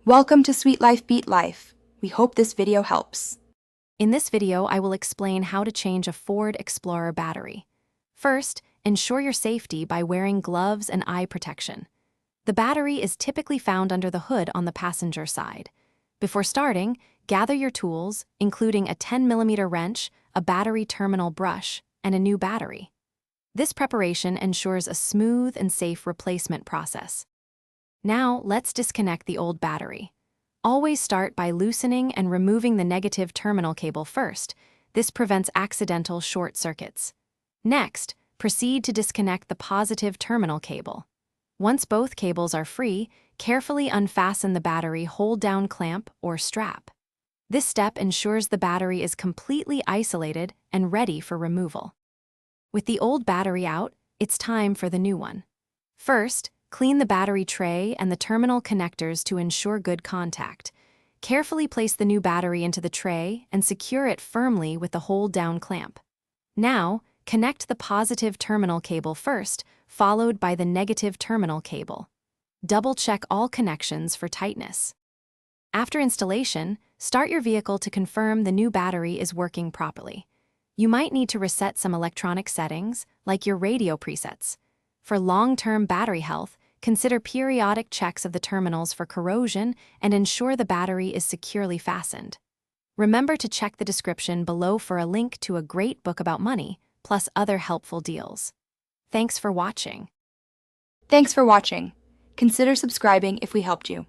Welcome to Sweet Life Beat Life. We hope this video helps. In this video, I will explain how to change a Ford Explorer battery. First, ensure your safety by wearing gloves and eye protection. The battery is typically found under the hood on the passenger side. Before starting, gather your tools, including a 10mm wrench, a battery terminal brush, and a new battery. This preparation ensures a smooth and safe replacement process. Now, let's disconnect the old battery. Always start by loosening and removing the negative terminal cable first. This prevents accidental short circuits. Next, proceed to disconnect the positive terminal cable. Once both cables are free, carefully unfasten the battery hold-down clamp or strap. This step ensures the battery is completely isolated and ready for removal. With the old battery out, it's time for the new one. First, clean the battery tray and the terminal connectors to ensure good contact. Carefully place the new battery into the tray and secure it firmly with the hold-down clamp. Now, connect the positive terminal cable first, followed by the negative terminal cable. Double-check all connections for tightness. After installation, start your vehicle to confirm the new battery is working properly. You might need to reset some electronic settings, like your radio presets. For long-term battery health, consider periodic checks of the terminals for corrosion and ensure the battery is securely fastened. Remember to check the description below for a link to a great book about money, plus other helpful deals. Thanks for watching. Thanks for watching. Consider subscribing if we helped you.